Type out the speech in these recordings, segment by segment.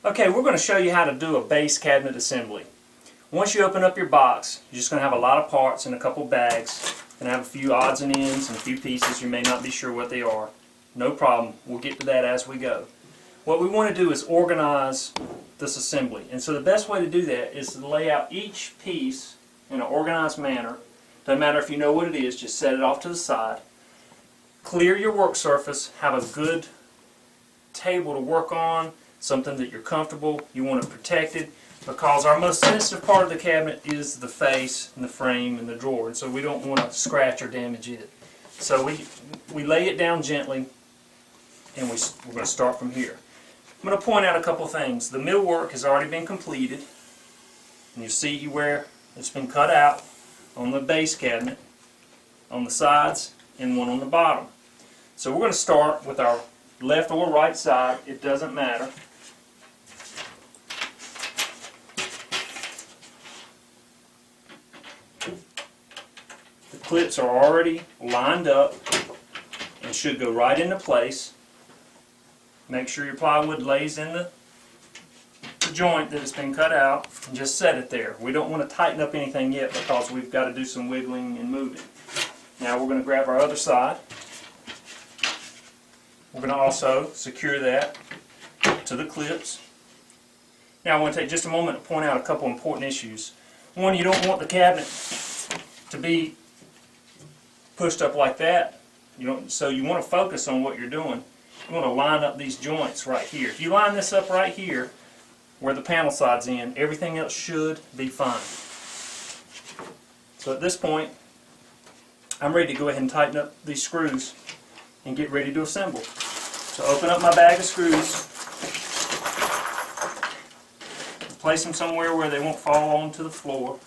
Okay, we're going to show you how to do a base cabinet assembly. Once you open up your box, you're just going to have a lot of parts in a couple bags. You're going to have a few odds and ends and a few pieces. You may not be sure what they are. No problem. We'll get to that as we go. What we want to do is organize this assembly. And so the best way to do that is to lay out each piece in an organized manner. Doesn't matter if you know what it is, just set it off to the side. Clear your work surface. Have a good table to work on. Something that you're comfortable, you want it protected, because our most sensitive part of the cabinet is the face and the frame and the drawer, and so we don't want to scratch or damage it. So we lay it down gently, and we're going to start from here. I'm going to point out a couple things. The millwork has already been completed, and you see where it's been cut out on the base cabinet, on the sides, and one on the bottom. So we're going to start with our left or right side, it doesn't matter. The clips are already lined up and should go right into place. Make sure your plywood lays in the joint that has been cut out and just set it there. We don't want to tighten up anything yet because we've got to do some wiggling and moving. Now we're going to grab our other side. We're going to also secure that to the clips. Now I want to take just a moment to point out a couple important issues. One, you don't want the cabinet to be pushed up like that. So you want to focus on what you're doing. You want to line up these joints right here. If you line this up right here, where the panel side's in, everything else should be fine. So at this point, I'm ready to go ahead and tighten up these screws and get ready to assemble. So open up my bag of screws, place them somewhere where they won't fall onto the floor.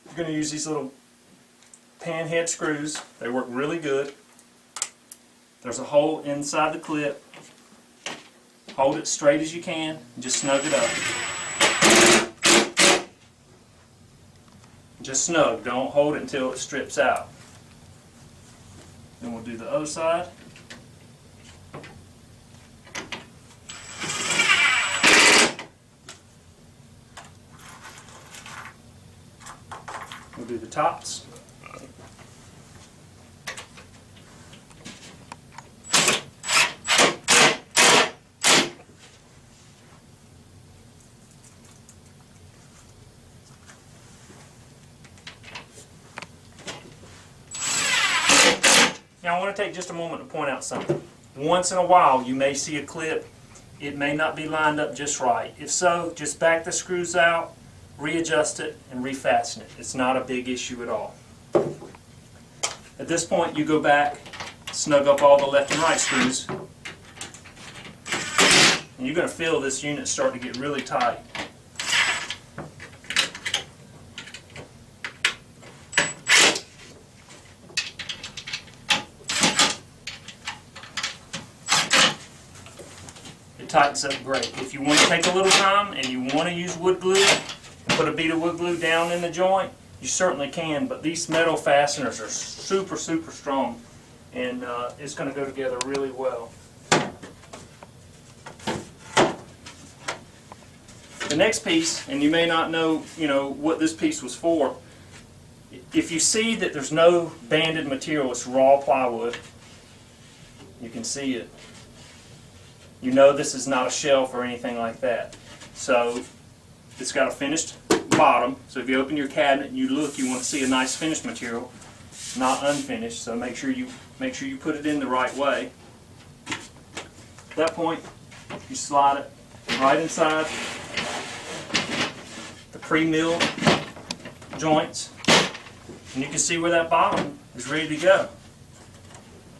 You're going to use these little pan head screws. They work really good. There's a hole inside the clip. Hold it straight as you can and just snug it up. Just snug, don't hold it until it strips out. Then we'll do the other side. We'll do the tops. Now I want to take just a moment to point out something. Once in a while you may see a clip, it may not be lined up just right. If so, just back the screws out, readjust it, and refasten it. It's not a big issue at all. At this point you go back, snug up all the left and right screws, and you're going to feel this unit start to get really tight. Tightens up great. If you want to take a little time and you want to use wood glue and put a bead of wood glue down in the joint, you certainly can, but these metal fasteners are super strong, and it's going to go together really well. The next piece, and you may not know what this piece was for, if you see that there's no banded material, it's raw plywood, you can see it. You know this is not a shelf or anything like that. So it's got a finished bottom. So if you open your cabinet and you look, you want to see a nice finished material, not unfinished. So make sure you put it in the right way. At that point, you slide it right inside the pre-milled joints, and you can see where that bottom is ready to go.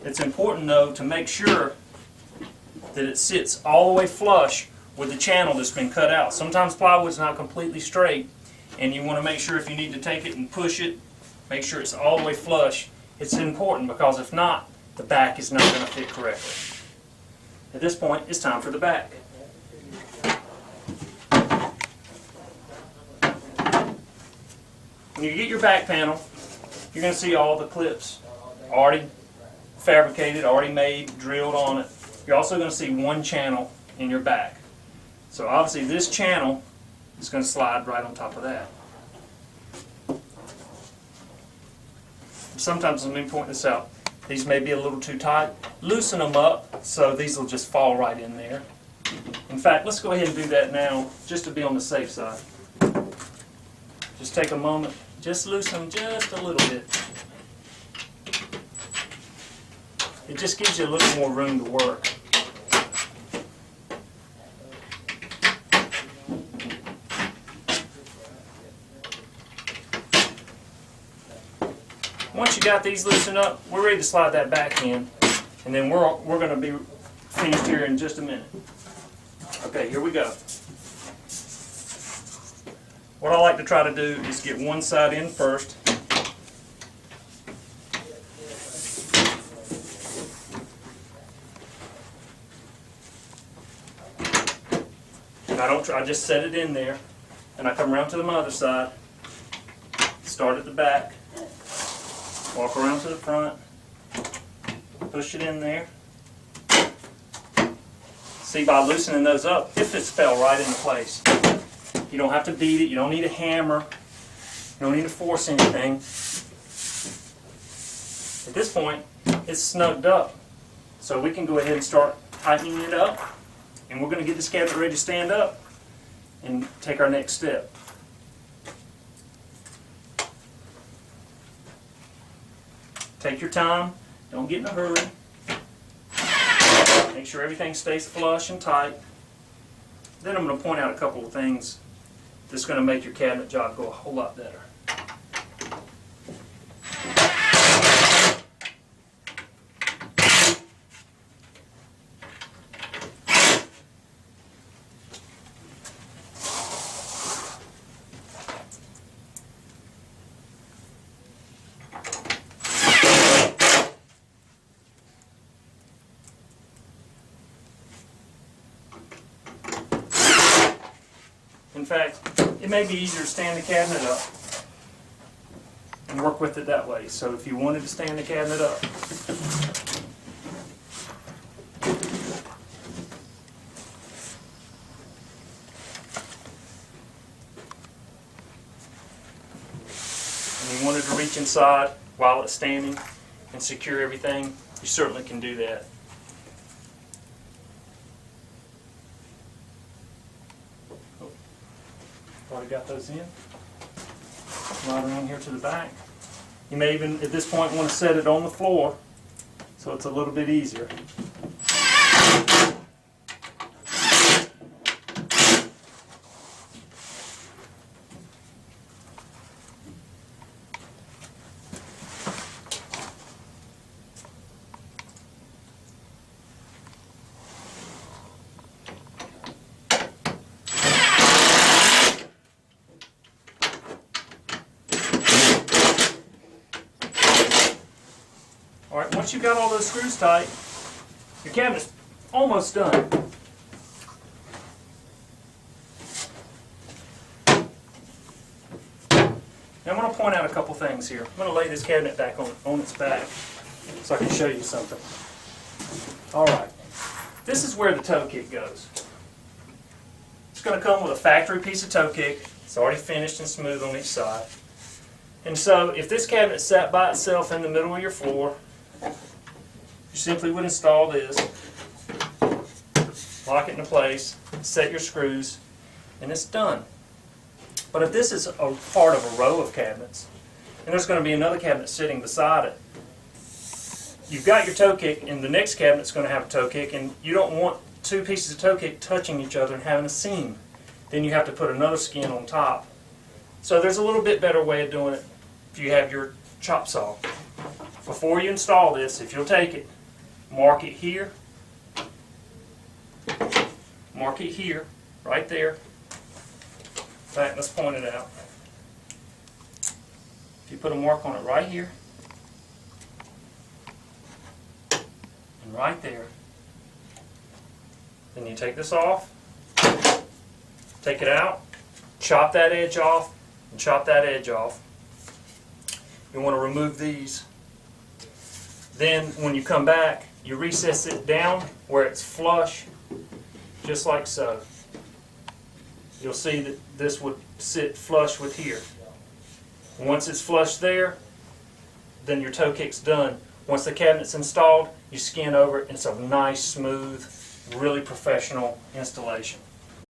It's important though to make sure that it sits all the way flush with the channel that's been cut out. Sometimes plywood's not completely straight, and you want to make sure if you need to take it and push it, make sure it's all the way flush. It's important because if not, the back is not going to fit correctly. At this point, it's time for the back. When you get your back panel, you're going to see all the clips already fabricated, already made, drilled on it. You're also going to see one channel in your back. So obviously this channel is going to slide right on top of that. Sometimes, let me point this out, these may be a little too tight. Loosen them up so these will just fall right in there. In fact, let's go ahead and do that now just to be on the safe side. Just take a moment, just loosen them just a little bit. It just gives you a little more room to work. Once you got these loosened up, we're ready to slide that back in, and then we're going to be finished here in just a minute. Okay, here we go. What I like to try to do is get one side in first. And I just set it in there, and I come around to the other side, start at the back, walk around to the front, push it in there. See, by loosening those up, it fell right into place. You don't have to beat it, you don't need a hammer, you don't need to force anything. At this point, it's snugged up. So we can go ahead and start tightening it up, and we're going to get this cabinet ready to stand up and take our next step. Take your time, don't get in a hurry. Make sure everything stays flush and tight. Then I'm going to point out a couple of things that's going to make your cabinet job go a whole lot better. In fact, it may be easier to stand the cabinet up and work with it that way. So if you wanted to stand the cabinet up, and you wanted to reach inside while it's standing and secure everything, you certainly can do that. Already got those in. Right around here to the back. You may even, at this point, want to set it on the floor so it's a little bit easier. Alright, once you've got all those screws tight, your cabinet's almost done. Now I'm going to point out a couple things here. I'm going to lay this cabinet back on its back so I can show you something. Alright, this is where the toe kick goes. It's going to come with a factory piece of toe kick. It's already finished and smooth on each side. And so if this cabinet sat by itself in the middle of your floor, you simply would install this, lock it into place, set your screws, and it's done. But if this is a part of a row of cabinets, and there's going to be another cabinet sitting beside it, you've got your toe kick, and the next cabinet's going to have a toe kick, and you don't want two pieces of toe kick touching each other and having a seam. Then you have to put another skin on top. So there's a little bit better way of doing it if you have your chop saw. Before you install this, if you'll take it, mark it here, right there. In fact, let's point it out. If you put a mark on it right here, and right there, then you take this off, take it out, chop that edge off, and chop that edge off. You want to remove these. Then when you come back, you recess it down where it's flush, just like so. You'll see that this would sit flush with here. Once it's flush there, then your toe kick's done. Once the cabinet's installed, you skin over it, and it's a nice, smooth, really professional installation.